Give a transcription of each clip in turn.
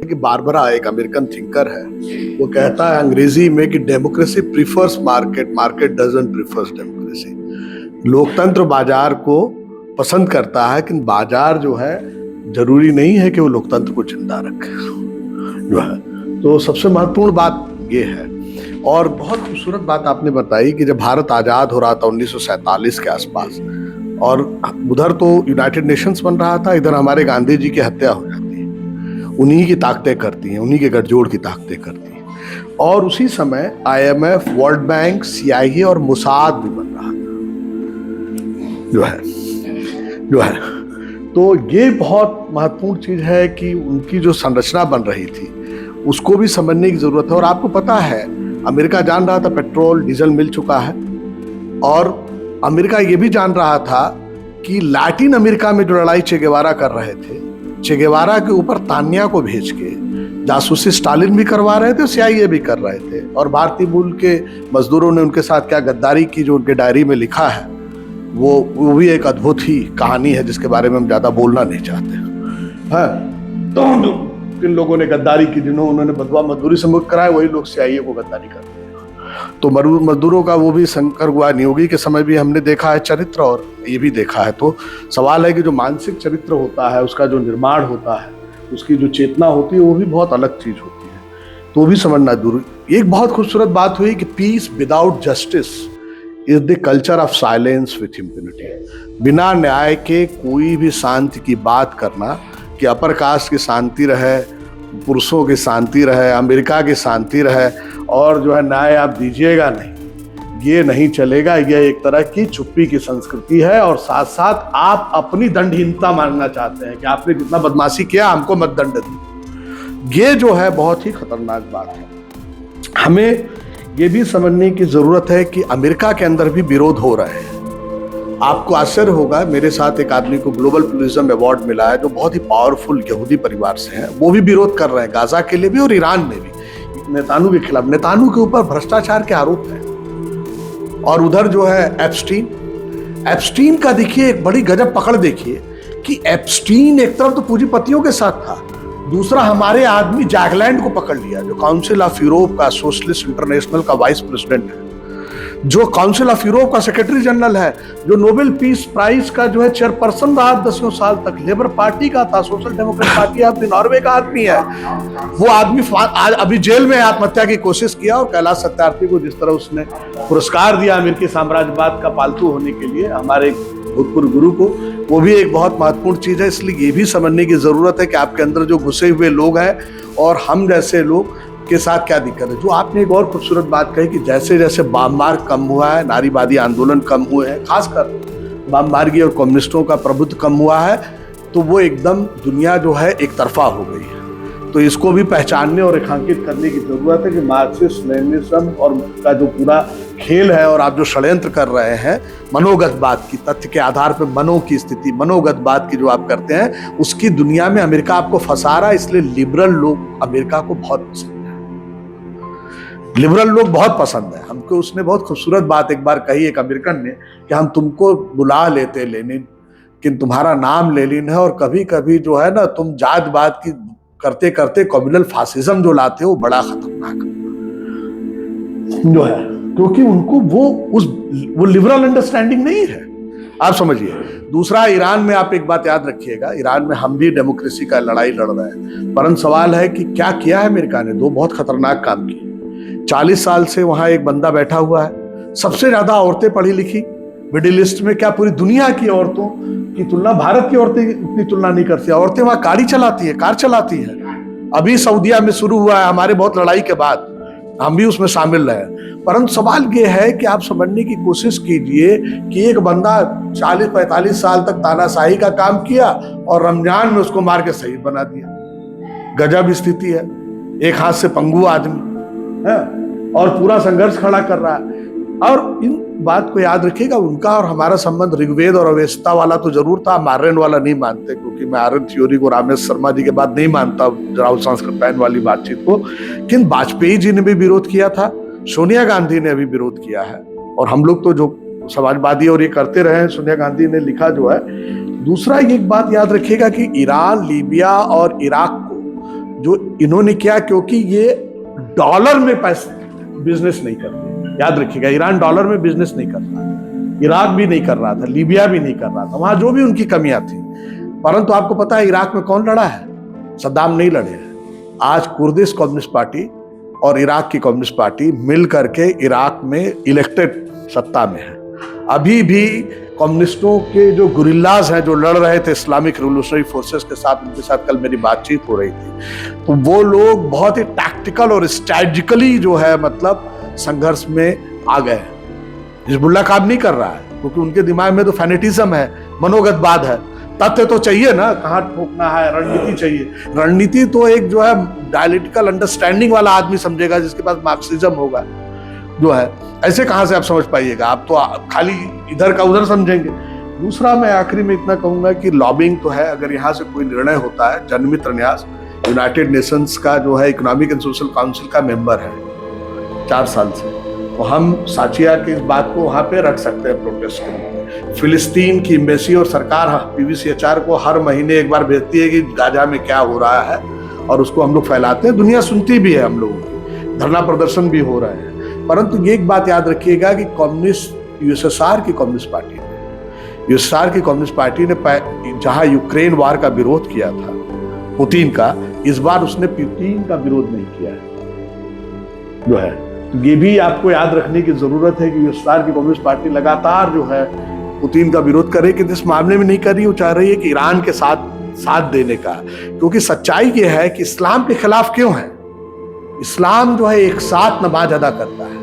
कि बारबरा एक American thinker है, वो कहता है अंग्रेजी में कि democracy prefers market, market doesn't prefers democracy. लोकतंत्र बाजार को पसंद करता है, लेकिन बाजार जो है जरूरी नहीं है कि वो लोकतंत्र को जिंदा रखे जो है। तो सबसे महत्वपूर्ण बात ये है। और बहुत खूबसूरत बात आपने बताई कि जब भारत आजाद हो रहा था 1947 के आसपास, और उधर तो यूनाइटेड नेशंस बन रहा था, इधर हमारे गांधी जी की हत्या हो जाती है। उन्हीं की ताकतें करती हैं, उन्हीं के गठजोड़ की ताकतें करती हैं। और उसी समय IMF, वर्ल्ड बैंक, CIA और मोसाद भी बन रहा था जो है। तो ये बहुत महत्वपूर्ण चीज है कि उनकी जो संरचना बन रही थी उसको भी समझने की जरूरत है। और आपको पता है, अमेरिका जान रहा था पेट्रोल डीजल मिल चुका है, और अमेरिका ये भी जान रहा था कि लैटिन अमेरिका में जो लड़ाई चे गेवारा कर रहे थे, चे गेवारा के ऊपर तान्या को भेज के जासूसी स्टालिन भी करवा रहे थे, CIA भी कर रहे थे। और भारतीय मूल के मजदूरों ने उनके साथ क्या गद्दारी की, जो उनके डायरी में लिखा है, वो भी एक अद्भुत ही कहानी है जिसके बारे में हम ज्यादा बोलना नहीं चाहते। हाँ, तो किन लोगों ने गद्दारी की, जिन्होंने उन्होंने बदवा मजदूरी से मुक्त कराया, वही लोग CIA को गद्दारी करते हैं। तो मजदूरों का वो भी शंकर गुआ नियोगी के समय भी हमने देखा है चरित्र, और ये भी देखा है। तो सवाल है कि जो मानसिक चरित्र होता है, उसका जो निर्माण होता है, उसकी जो चेतना होती है, वो भी बहुत अलग चीज होती है। तो वो भी समझना जरूरी। एक बहुत खूबसूरत बात हुई कि peace without justice is the culture of silence with impunity. बिना न्याय के कोई भी शांति की बात करना, कि अपर कास्ट की शांति रहे, पुरुषों की शांति रहे, अमेरिका की शांति रहे, और जो है न्याय आप दीजिएगा नहीं, ये नहीं चलेगा। ये एक तरह की चुप्पी की संस्कृति है। और साथ साथ आप अपनी दंडहीनता मानना चाहते हैं कि आपने जितना बदमाशी किया, हमको मत दंड दो। ये जो है बहुत ही खतरनाक बात है। हमें ये भी समझने की जरूरत है कि अमेरिका के अंदर भी विरोध हो रहे हैं। आपको आश्चर्य होगा, मेरे साथ एक आदमी को ग्लोबल प्लूरलिज्म अवार्ड मिला है, जो बहुत ही पावरफुल यहूदी परिवार से हैं। वो भी विरोध कर रहे हैं, गाजा के लिए भी और ईरान में भी, नेतानू के खिलाफ। नेतानू के ऊपर भ्रष्टाचार के आरोप है। और उधर जो है एप्स्टीन का देखिए एक बड़ी गजब पकड़ देखिए, कि एप्स्टीन एक तरफ तो पूंजीपतियों के साथ था, दूसरा हमारे आदमी जैगलैंड को पकड़ लिया, जो काउंसिल ऑफ यूरोप का, सोशलिस्ट इंटरनेशनल का वाइस प्रेसिडेंट है, जो काउंसिल ऑफ यूरोप का सेक्रेटरी जनरल है, जो नोबेल पीस प्राइज का जो है चेयरपर्सन रहा 10 साल तक, लेबर पार्टी का था, social Democrat party of Norway का आदमी है। वो आदमी अभी जेल में आत्महत्या की कोशिश किया। और कैलाश सत्यार्थी को जिस तरह उसने पुरस्कार दिया अमेरिकी साम्राज्यवाद का पालतू होने के लिए, हमारे भूतपूर्व गुरु को, वो भी एक बहुत महत्वपूर्ण चीज है। इसलिए ये भी समझने की जरूरत है कि आपके अंदर जो घुसे हुए लोग हैं और हम जैसे लोग के साथ क्या दिक्कत है। जो आपने एक और खूबसूरत बात कही कि जैसे जैसे बमबार कम हुआ है, नारीवादी आंदोलन कम हुए हैं, खासकर बमबारगी और कम्युनिस्टों का प्रभुत्व कम हुआ है, तो वो एकदम दुनिया जो है एक तरफा हो गई है। तो इसको भी पहचानने और रेखांकित करने की जरूरत है कि मार्क्सिस्ट लेनिनिज्म और का जो पूरा खेल है, और आप जो षड्यंत्र कर रहे हैं मनोगतवाद की, तथ्य के आधार पर मनो की स्थिति, मनोगतवाद की जो आप करते हैं, उसकी दुनिया में अमेरिका आपको फंसा रहा है। इसलिए लिबरल लोग अमेरिका को बहुत पसंद है, लिबरल लोग बहुत पसंद है हमको। उसने बहुत खूबसूरत बात एक बार कही एक अमेरिकन ने, कि हम तुमको बुला लेते लेनिन, कि तुम्हारा नाम लेनिन है, और कभी कभी जो है ना, तुम जातवाद की करते करते कम्युनल फासिज्म जो लाते हो, बड़ा खतरनाक जो है, क्योंकि उनको वो लिबरल अंडरस्टैंडिंग नहीं है। आप समझिए। दूसरा, ईरान में आप एक बात याद रखिएगा, ईरान में हम भी डेमोक्रेसी का लड़ाई लड़ रहे हैं, परंतु सवाल है कि क्या किया है अमेरिका ने। दो बहुत खतरनाक काम किए। 40 साल से वहां एक बंदा बैठा हुआ है, सबसे ज्यादा औरतें पढ़ी लिखी मिडिल ईस्ट में, क्या पूरी दुनिया की औरतों की तुलना भारत की औरतें उतनी तुलना नहीं करती। औरतें वहां गाड़ी चलाती है, कार चलाती है। अभी सऊदीया में शुरू हुआ है, हमारे बहुत लड़ाई के बाद हम भी उसमें शामिल रहे। परंतु सवाल ये है कि आप समझने की कोशिश कीजिए कि एक बंदा 40-45 साल तक तानाशाही का काम किया, और रमजान में उसको मार के शहीद बना दिया। गजब स्थिति है। एक हाथ से पंगु आदमी है, और पूरा संघर्ष खड़ा कर रहा है। और इन बात को याद रखिएगा, उनका और हमारा संबंध ऋग्वेद और अवेस्ता वाला तो जरूर था, हम आर्यन वाला नहीं मानते, क्योंकि मैं आर्यन थ्योरी को रामेश शर्मा जी के बाद नहीं मानता, राहुल सांस्कृतिक वाली बातचीत को। लेकिन वाजपेयी जी ने भी विरोध किया था, सोनिया गांधी ने भी विरोध किया है, और हम लोग तो जो समाजवादी और ये करते रहे हैं, सोनिया गांधी ने लिखा जो है। दूसरा एक बात याद रखिएगा कि ईरान, लीबिया और इराक को जो इन्होंने किया, क्योंकि ये डॉलर में पैसे बिजनेस नहीं करते, याद रखिएगा, ईरान डॉलर में बिजनेस नहीं करता, इराक भी नहीं कर रहा था, लीबिया भी नहीं कर रहा था, वहां जो भी उनकी कमियां थी। परंतु आपको पता है इराक में कौन लड़ा है? सद्दाम नहीं लड़े हैं। आज कुर्दिश कम्युनिस्ट पार्टी और इराक की कम्युनिस्ट पार्टी मिल करके इराक में इलेक्टेड सत्ता में है। अभी भी कम्युनिस्टों के जो गुरिल्लाज हैं, जो लड़ रहे थे इस्लामिक रिवोल्यूशनरी फोर्सेस के साथ, उनके साथ कल मेरी बातचीत हो रही थी, तो वो लोग बहुत ही टैक्टिकल और स्ट्रैटेजिकली जो है मतलब संघर्ष में आ गए। हिजबुल्लाह काम नहीं कर रहा है, क्योंकि उनके दिमाग में तो फैनेटिज्म है, मनोगतवाद है। तथ्य तो चाहिए ना, कहाँ ठोकना है, रणनीति चाहिए। रणनीति तो एक जो है डायलेक्टिकल अंडरस्टैंडिंग वाला आदमी समझेगा, जिसके पास मार्क्सिज्म होगा जो है। ऐसे कहां से आप समझ पाइएगा? आप तो खाली इधर का उधर समझेंगे। दूसरा, मैं आखिरी में इतना कहूंगा कि लॉबिंग तो है, अगर यहाँ से कोई निर्णय होता है, जनमित्र न्यास यूनाइटेड नेशंस का जो है इकोनॉमिक एंड सोशल काउंसिल का मेंबर है 4 साल से, तो हम साचिया की इस बात को वहां पे रख सकते हैं प्रोटेस्ट के लिए। फिलिस्तीन की एम्बेसी और सरकार PVCHR को हर महीने एक बार भेजती है कि गाजा में क्या हो रहा है, और उसको हम लोग फैलाते हैं, दुनिया सुनती भी है, हम लोगों की धरना प्रदर्शन भी हो रहे हैं। परंतु ये एक बात याद रखिएगा कि कम्युनिस्ट USSR की कम्युनिस्ट पार्टी ने जहां यूक्रेन वार का विरोध किया था पुतिन का, इस बार उसने पुतिन का विरोध नहीं किया है जो है। तो ये भी आपको याद रखने की जरूरत है कि USSR की कम्युनिस्ट पार्टी लगातार जो है पुतिन का विरोध करे, कि जिस मामले में नहीं कर रही, वो चाह रही है कि ईरान के साथ देने का। क्योंकि सच्चाई ये है कि इस्लाम के खिलाफ क्यों है? इस्लाम जो है एक साथ नमाज अदा करता है,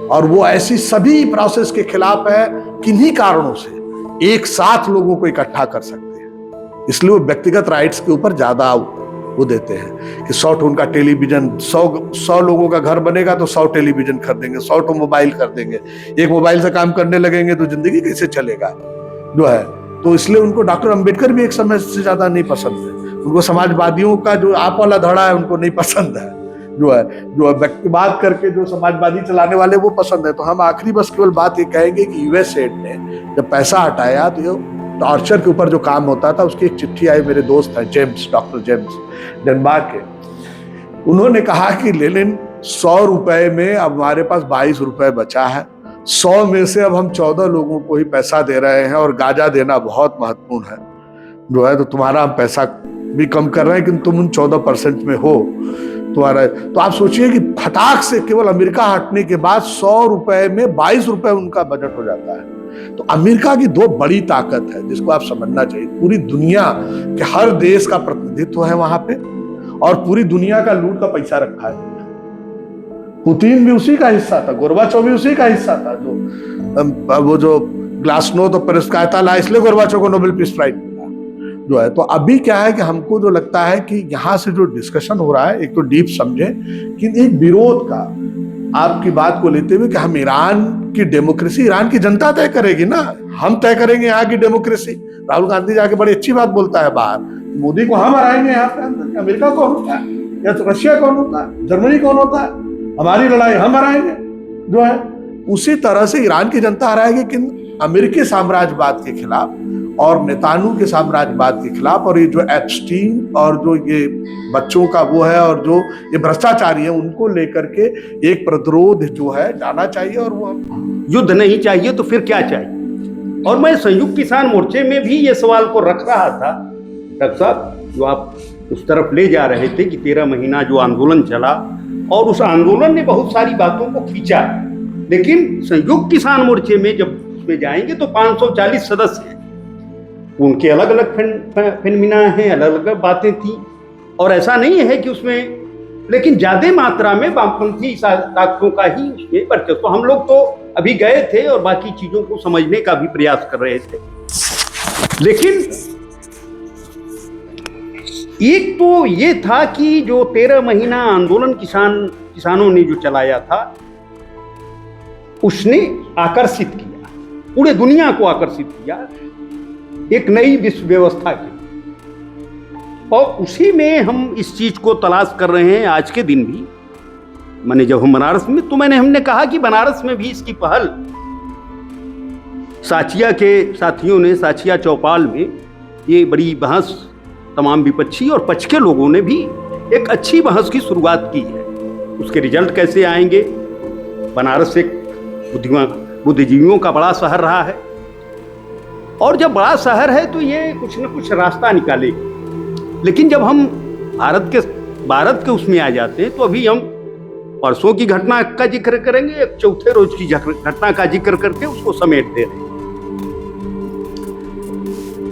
और वो ऐसी सभी प्रोसेस के खिलाफ है किन्हीं कारणों से एक साथ लोगों को इकट्ठा कर सकते हैं। इसलिए वो व्यक्तिगत राइट्स के ऊपर ज्यादा वो देते हैं कि 100 टन का टेलीविजन, 100 लोगों का घर बनेगा तो 100 टेलीविजन खरीदेंगे, 100 टन मोबाइल खरीदेंगे। एक मोबाइल से काम करने लगेंगे तो जिंदगी कैसे चलेगा जो है। तो इसलिए उनको डॉक्टर अंबेडकर भी एक समय से ज्यादा नहीं पसंद है। उनको समाजवादियों का जो आप वाला धड़ा है उनको नहीं पसंद है, जो व्यक्तिवाद करके जो समाजवादी चलाने वाले वो पसंद है। तो हम आखिरी बस केवल बात ये कहेंगे कि USAID ने जब पैसा हटाया तो टॉर्चर के ऊपर जो काम होता था, उसकी एक चिट्ठी आई, मेरे दोस्त हैं डॉक्टर जेम्स डेनमार्क के, उन्होंने कहा कि लेनिन 100 रुपए में अब हमारे पास 22 रुपए बचा है, 100 में से अब हम 14 लोगों को ही पैसा दे रहे हैं, और गाजा देना बहुत महत्वपूर्ण है जो है। तो तुम्हारा हम पैसा भी कम कर रहे हैं, कि तुम उन 14% में हो तुम्हारा। तो आप सोचिए कि फटाक से केवल अमेरिका हटने के बाद 100 रुपए में 22 रुपए उनका बजट हो जाता है। तो अमेरिका की 2 बड़ी ताकत है जिसको आप समझना चाहिए। पूरी दुनिया के हर देश का प्रतिनिधित्व है वहां पे, और पूरी दुनिया का लूट का पैसा रखा है। पुतिन भी उसी का हिस्सा था, गोरबाचोव भी उसी का हिस्सा था, वो जो ग्लासनोद और पेरेस्ट्रोइका ला, इसलिए गोरबाचोव को नोबेल पीस प्राइज मिला जो है। तो अभी क्या है कि हमको जो लगता है कि यहाँ से जो डिस्कशन हो रहा है, एक तो डीप समझे कि एक विरोध का, आपकी बात को लेते हुए कि हम ईरान की डेमोक्रेसी ईरान की जनता तय करेगी ना, हम तय करेंगे यहाँ की डेमोक्रेसी। राहुल गांधी जाके बड़ी अच्छी बात बोलता है बाहर, मोदी को हम हराएंगे यहाँ पे अंदर। अमेरिका कौन होता है, या तो रशिया कौन होता है, जर्मनी कौन होता है? हमारी लड़ाई हम हराएंगे जो है। उसी तरह से ईरान की जनता हराएगी, कि अमेरिकी साम्राज्यवाद के खिलाफ और नेतान्याहू के साम्राज्यवाद के खिलाफ, और ये जो एप्स्टीन और जो ये बच्चों का वो है, और जो ये भ्रष्टाचारी है, उनको लेकर के एक प्रतिरोध जो है जाना चाहिए। और वो युद्ध नहीं चाहिए तो फिर क्या चाहिए? और मैं संयुक्त किसान मोर्चे में भी ये सवाल को रख रहा था, डॉक्टर साहब, जो आप उस तरफ ले जा रहे थे कि 13 महीना जो आंदोलन चला, और उस आंदोलन ने बहुत सारी बातों को खींचा, लेकिन संयुक्त किसान मोर्चे में जब उसमें जाएंगे तो 540 सदस्य हैं, उनके अलग अलग फेनमिना हैं, अलग अलग बातें थी। और ऐसा नहीं है कि उसमें, लेकिन ज्यादा मात्रा में वामपंथी ताकतों का ही उसमें वर्चस्व। तो हम लोग तो अभी गए थे और बाकी चीजों को समझने का भी प्रयास कर रहे थे। लेकिन एक तो ये था कि जो 13 महीना आंदोलन किसानों ने जो चलाया था, उसने आकर्षित किया, पूरे दुनिया को आकर्षित किया एक नई विश्व व्यवस्था के। और उसी में हम इस चीज को तलाश कर रहे हैं आज के दिन भी। मैंने जब हम बनारस में, तो हमने कहा कि बनारस में भी इसकी पहल साचिया के साथियों ने, साचिया चौपाल में ये बड़ी बहस तमाम विपक्षी और पक्ष के लोगों ने भी एक अच्छी बहस की शुरुआत की है। उसके रिजल्ट कैसे आएंगे? बनारस एक बुद्धिजीवियों का बड़ा शहर रहा है, और जब बड़ा शहर है तो ये कुछ न कुछ रास्ता निकालेगी। लेकिन जब हम भारत के उसमें आ जाते हैं तो अभी हम परसों की घटना का जिक्र करेंगे, एक चौथे रोज की घटना का जिक्र करके उसको समेट दे रहे हैं।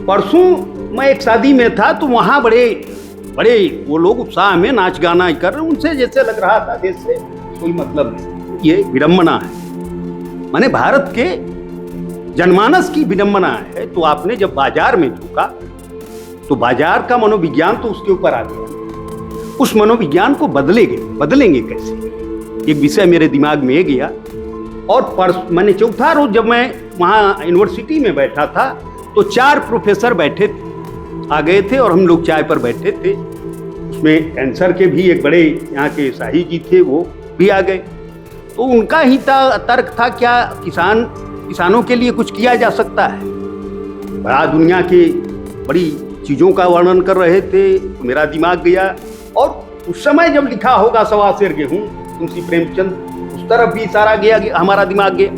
परसों मैं एक शादी में था तो वहां बड़े वो लोग उत्साह में नाच गाना कर रहे, उनसे जैसे लग रहा था देश से कोई मतलब नहीं। ये विडंबना है, माने भारत के जनमानस की विडंबना है। तो आपने जब बाजार में झुका तो बाजार का मनोविज्ञान तो उसके ऊपर आ गया। उस मनोविज्ञान को बदलेंगे कैसे? एक विषय मेरे दिमाग में गया। और मैंने चौथा रोज जब मैं वहाँ यूनिवर्सिटी में बैठा था तो 4 प्रोफेसर बैठे आ गए थे और हम लोग चाय पर बैठे थे। उसमें कैंसर के भी एक बड़े यहाँ के शाही जी थे, वो भी आ गए। तो उनका ही तर्क था, क्या किसानों के लिए कुछ किया जा सकता है? बड़ा दुनिया की बड़ी चीज़ों का वर्णन कर रहे थे। तो मेरा दिमाग गया, और उस समय जब लिखा होगा 1.25 सेर गेहूं मुंशी प्रेमचंद, उस तरफ भी इशारा गया, हमारा दिमाग गया।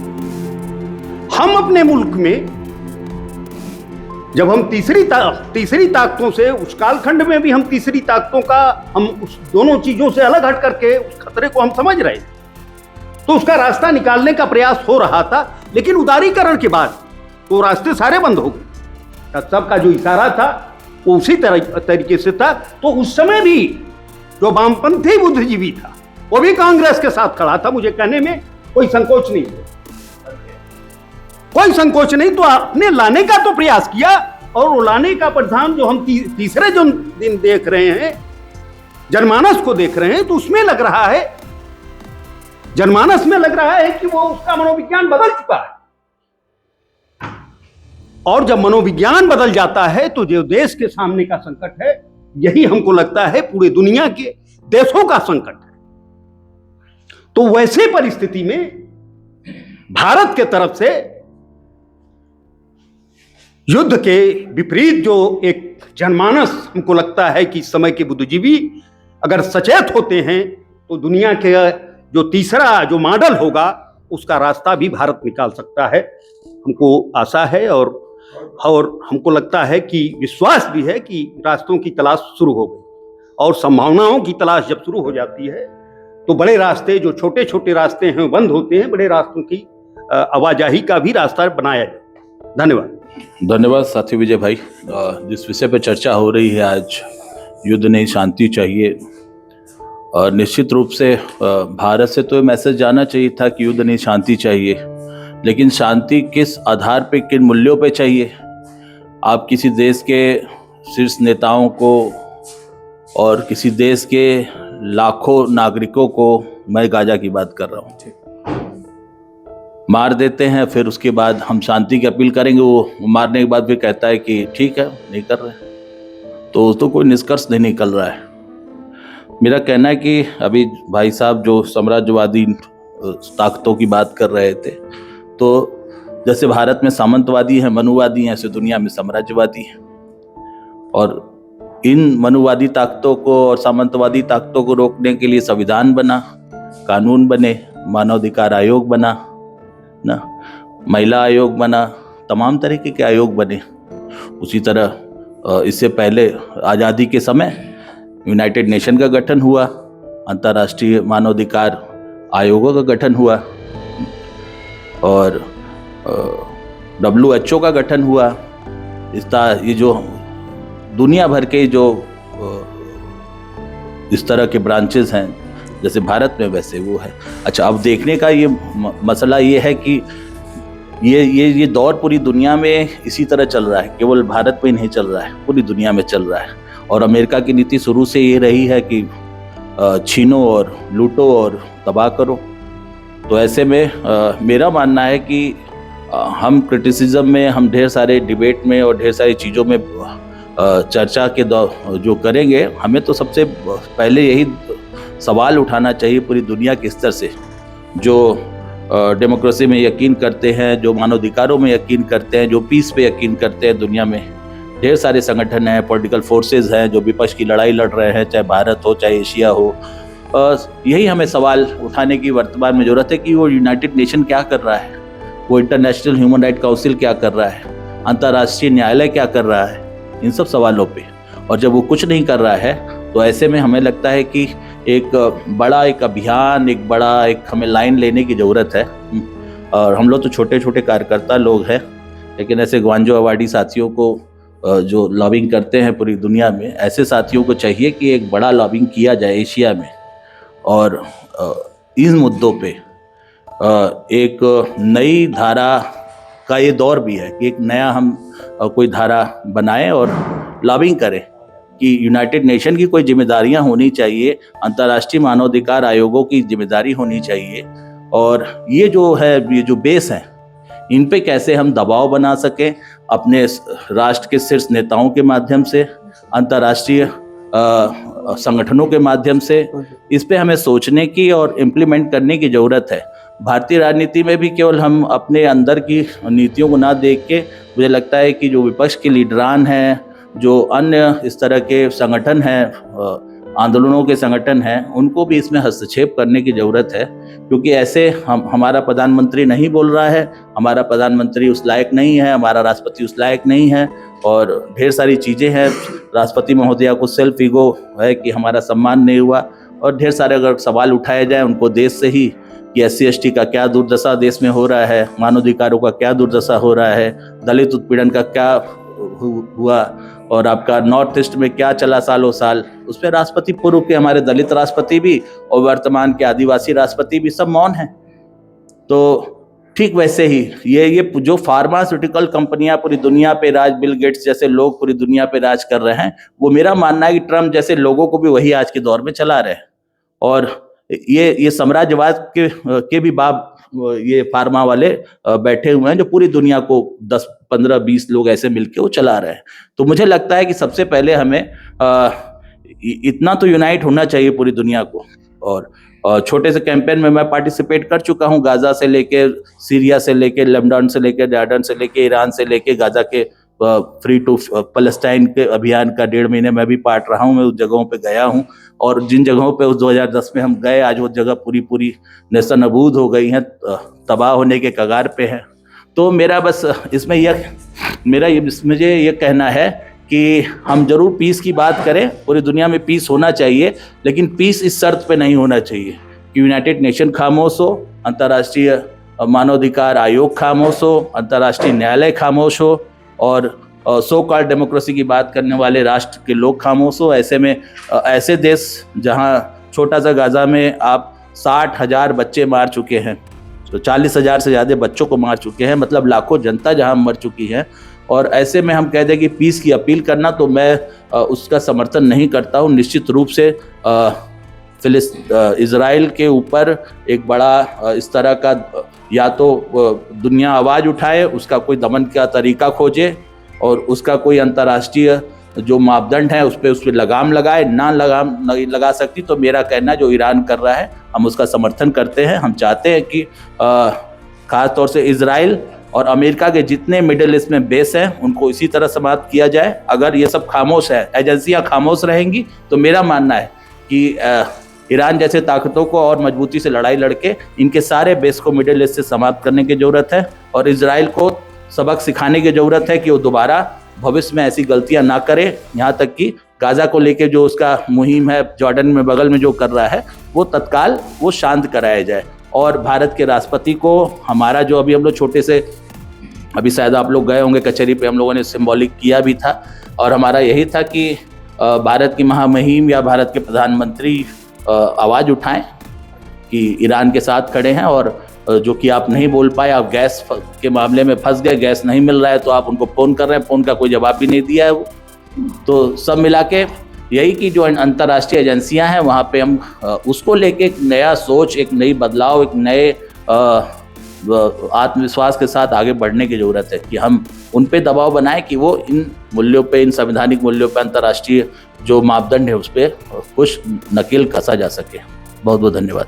हम अपने मुल्क में जब हम तीसरी ताकतों से, उस कालखंड में भी हम तीसरी ताकतों का, हम उस दोनों चीजों से अलग हट करके उस खतरे को हम समझ रहे थे, तो उसका रास्ता निकालने का प्रयास हो रहा था। लेकिन उदारीकरण के बाद वो रास्ते सारे बंद हो गए। सबका जो इशारा था वो उसी तरीके से था। तो उस समय भी जो वामपंथी बुद्धिजीवी था वो भी कांग्रेस के साथ खड़ा था। मुझे कहने में कोई संकोच नहीं, तो आपने लाने का तो प्रयास किया, और वो लाने का परिणाम जो हम तीसरे जो दिन देख रहे हैं, जनमानस को देख रहे हैं, तो उसमें लग रहा है, जनमानस में लग रहा है कि वो उसका मनोविज्ञान बदल चुका है। और जब मनोविज्ञान बदल जाता है तो जो देश के सामने का संकट है, यही हमको लगता है पूरे दुनिया के देशों का संकट है। तो वैसे परिस्थिति में भारत के तरफ से युद्ध के विपरीत जो एक जनमानस, हमको लगता है कि इस समय के बुद्धिजीवी अगर सचेत होते हैं तो दुनिया के जो तीसरा जो मॉडल होगा उसका रास्ता भी भारत निकाल सकता है। हमको आशा है, और हमको लगता है कि विश्वास भी है कि रास्तों की तलाश शुरू हो गई, और संभावनाओं की तलाश जब शुरू हो जाती है तो बड़े रास्ते, जो छोटे छोटे रास्ते हैं, बंद होते हैं। बड़े रास्तों की आवाजाही का भी रास्ता बनाया जाए। धन्यवाद साथी विजय भाई। जिस विषय पर चर्चा हो रही है आज, युद्ध नहीं शांति चाहिए, और निश्चित रूप से भारत से तो मैसेज जाना चाहिए था कि युद्ध नहीं शांति चाहिए, लेकिन शांति किस आधार पे, किन मूल्यों पे चाहिए? आप किसी देश के शीर्ष नेताओं को और किसी देश के लाखों नागरिकों को, मैं गाजा की बात कर रहा हूँ, मार देते हैं, फिर उसके बाद हम शांति की अपील करेंगे, वो मारने के बाद भी कहता है कि ठीक है नहीं कर रहे, तो कोई निष्कर्ष नहीं निकल रहा है। मेरा कहना है कि अभी भाई साहब जो साम्राज्यवादी ताकतों की बात कर रहे थे, तो जैसे भारत में सामंतवादी हैं, मनुवादी हैं, ऐसे दुनिया में साम्राज्यवादी हैं। और इन मनुवादी ताकतों को और सामंतवादी ताकतों को रोकने के लिए संविधान बना, कानून बने, मानवाधिकार आयोग बना ना, महिला आयोग बना, तमाम तरीके के आयोग बने। उसी तरह इससे पहले आज़ादी के समय यूनाइटेड नेशन का गठन हुआ, अंतर्राष्ट्रीय मानवाधिकार आयोगों का गठन हुआ, और WHO का गठन हुआ। ये जो दुनिया भर के जो इस तरह के ब्रांचेस हैं, जैसे भारत में वैसे वो है। अच्छा, अब देखने का ये मसला ये है कि ये दौर पूरी दुनिया में इसी तरह चल रहा है, केवल भारत में नहीं चल रहा है, पूरी दुनिया में चल रहा है। और अमेरिका की नीति शुरू से ये रही है कि छीनो और लूटो और तबाह करो। तो ऐसे में मेरा मानना है कि हम क्रिटिसिज्म में, हम ढेर सारे डिबेट में और ढेर सारी चीज़ों में चर्चा के जो करेंगे, हमें तो सबसे पहले यही सवाल उठाना चाहिए पूरी दुनिया के स्तर से, जो डेमोक्रेसी में यकीन करते हैं, जो मानवाधिकारों में यकीन करते हैं, जो पीस पे यकीन करते हैं दुनिया में, ढेर सारे संगठन हैं, पॉलिटिकल फोर्सेस हैं जो विपक्ष की लड़ाई लड़ रहे हैं, चाहे भारत हो चाहे एशिया हो। यही हमें सवाल उठाने की वर्तमान में ज़रूरत है कि वो यूनाइटेड नेशन क्या कर रहा है, वो इंटरनेशनल ह्यूमन राइट काउंसिल क्या कर रहा है, अंतर्राष्ट्रीय न्यायालय क्या कर रहा है, इन सब सवालों पे। और जब वो कुछ नहीं कर रहा है तो ऐसे में हमें लगता है कि एक बड़ा एक अभियान, एक बड़ा एक हमें लाइन लेने की ज़रूरत है। और हम लोग तो छोटे छोटे कार्यकर्ता लोग हैं, लेकिन ऐसे ग्वांजो अवार्डी साथियों को जो लॉबिंग करते हैं पूरी दुनिया में, ऐसे साथियों को चाहिए कि एक बड़ा लॉबिंग किया जाए एशिया में। और इन मुद्दों पे एक नई धारा का ये दौर भी है कि एक नया हम कोई धारा बनाएं और लॉबिंग करें कि यूनाइटेड नेशन की कोई जिम्मेदारियां होनी चाहिए, अंतर्राष्ट्रीय मानवाधिकार आयोगों की जिम्मेदारी होनी चाहिए। और ये जो बेस हैं, इन पे कैसे हम दबाव बना सकें अपने राष्ट्र के शीर्ष नेताओं के माध्यम से, अंतर्राष्ट्रीय संगठनों के माध्यम से, इस पे हमें सोचने की और इम्प्लीमेंट करने की ज़रूरत है। भारतीय राजनीति में भी केवल हम अपने अंदर की नीतियों को ना देख के, मुझे लगता है कि जो विपक्ष के लीडरान हैं, जो अन्य इस तरह के संगठन हैं, आंदोलनों के संगठन हैं, उनको भी इसमें हस्तक्षेप करने की ज़रूरत है। क्योंकि ऐसे हमारा प्रधानमंत्री नहीं बोल रहा है, हमारा प्रधानमंत्री उस लायक नहीं है, हमारा राष्ट्रपति उस लायक नहीं है, और ढेर सारी चीज़ें हैं। राष्ट्रपति महोदया को सेल्फ ईगो है कि हमारा सम्मान नहीं हुआ, और ढेर सारे अगर सवाल उठाए जाए उनको देश से ही कि SC/ST का क्या दुर्दशा देश में हो रहा है, मानवाधिकारों का क्या दुर्दशा हो रहा है, दलित उत्पीड़न का क्या हुआ, और आपका नॉर्थ ईस्ट में क्या चला सालों साल, उस पर राष्ट्रपति, पूर्व के हमारे दलित राष्ट्रपति भी और वर्तमान के आदिवासी राष्ट्रपति भी सब मौन हैं। तो ठीक वैसे ही ये जो फार्मास्यूटिकल कंपनियां पूरी दुनिया पे राज, बिल गेट्स जैसे लोग पूरी दुनिया पे राज कर रहे हैं, वो मेरा मानना है कि ट्रम्प जैसे लोगों को भी वही आज के दौर में चला रहे हैं। और ये साम्राज्यवाद के भी बाप ये फार्मा वाले बैठे हुए हैं, जो पूरी दुनिया को 10, 15, 20 लोग ऐसे मिलके वो चला रहे हैं। तो मुझे लगता है कि सबसे पहले हमें इतना तो यूनाइट होना चाहिए पूरी दुनिया को। और छोटे से कैंपेन में मैं पार्टिसिपेट कर चुका हूँ, गाजा से लेके, सीरिया से लेके, लेबनान से लेके, जॉर्डन से लेके, ईरान से लेके, गाजा के फ्री टू पैलेस्टाइन के अभियान का 1.5 महीने मैं भी पार्ट रहा हूँ। मैं उस जगहों पे गया हूँ, और जिन जगहों पे उस 2010 में हम गए, आज वो जगह पूरी नेस्तनाबूद हो गई हैं, तबाह होने के कगार पे हैं। तो मेरा बस मुझे ये कहना है कि हम जरूर पीस की बात करें, पूरी दुनिया में पीस होना चाहिए, लेकिन पीस इस शर्त पे नहीं होना चाहिए कि यूनाइटेड नेशन खामोश हो, अंतर्राष्ट्रीय मानवाधिकार आयोग खामोश हो, अंतर्राष्ट्रीय न्यायालय खामोश हो, और सो कॉल्ड डेमोक्रेसी की बात करने वाले राष्ट्र के लोग खामोश हो। ऐसे में ऐसे देश जहां छोटा सा गाजा में आप 60,000 बच्चे मार चुके हैं, तो 40,000 से ज़्यादा बच्चों को मार चुके हैं, मतलब लाखों जनता जहां मर चुकी है, और ऐसे में हम कह दें कि पीस की अपील करना, तो मैं उसका समर्थन नहीं करता हूँ। निश्चित रूप से इजराइल के ऊपर एक बड़ा इस तरह का, या तो दुनिया आवाज़ उठाए, उसका कोई दमन का तरीका खोजे, और उसका कोई अंतर्राष्ट्रीय जो मापदंड है उस पर लगाम लगाए। लगाम नहीं लगा सकती तो मेरा कहना जो ईरान कर रहा है, हम उसका समर्थन करते हैं। हम चाहते हैं कि ख़ास तौर से इजराइल और अमेरिका के जितने मिडिल ईस्ट में बेस हैं उनको इसी तरह समाप्त किया जाए। अगर ये सब खामोश है, एजेंसियां खामोश रहेंगी, तो मेरा मानना है कि ईरान जैसे ताकतों को और मजबूती से लड़ाई लड़के इनके सारे बेस को मिडिल ईस्ट से समाप्त करने की ज़रूरत है, और इजराइल को सबक सिखाने की ज़रूरत है कि वो दोबारा भविष्य में ऐसी गलतियां ना करे। यहाँ तक कि गाजा को लेके जो उसका मुहिम है, जॉर्डन में बगल में जो कर रहा है, वो तत्काल वो शांत कराया जाए। और भारत के राष्ट्रपति को हमारा जो अभी हम लोग छोटे से, अभी शायद आप लोग गए होंगे कचहरी पे, हम लोगों ने सिंबॉलिक किया भी था, और हमारा यही था कि भारत की महामहिम या भारत के प्रधानमंत्री आवाज़ उठाएं कि ईरान के साथ खड़े हैं, और जो कि आप नहीं बोल पाए, आप गैस के मामले में फंस गए, गैस नहीं मिल रहा है, तो आप उनको फ़ोन कर रहे हैं, फ़ोन का कोई जवाब भी नहीं दिया है वो। तो सब मिला के यही कि जो अंतर्राष्ट्रीय एजेंसियां हैं वहाँ पे हम उसको लेके एक नया सोच, एक नई बदलाव, एक नए आत्मविश्वास के साथ आगे बढ़ने की ज़रूरत है कि हम उन पे दबाव बनाएं कि वो इन मूल्यों पे, इन संवैधानिक मूल्यों पे, अंतर्राष्ट्रीय जो मापदंड है उस पर कुछ नकेल कसा जा सके। बहुत बहुत धन्यवाद।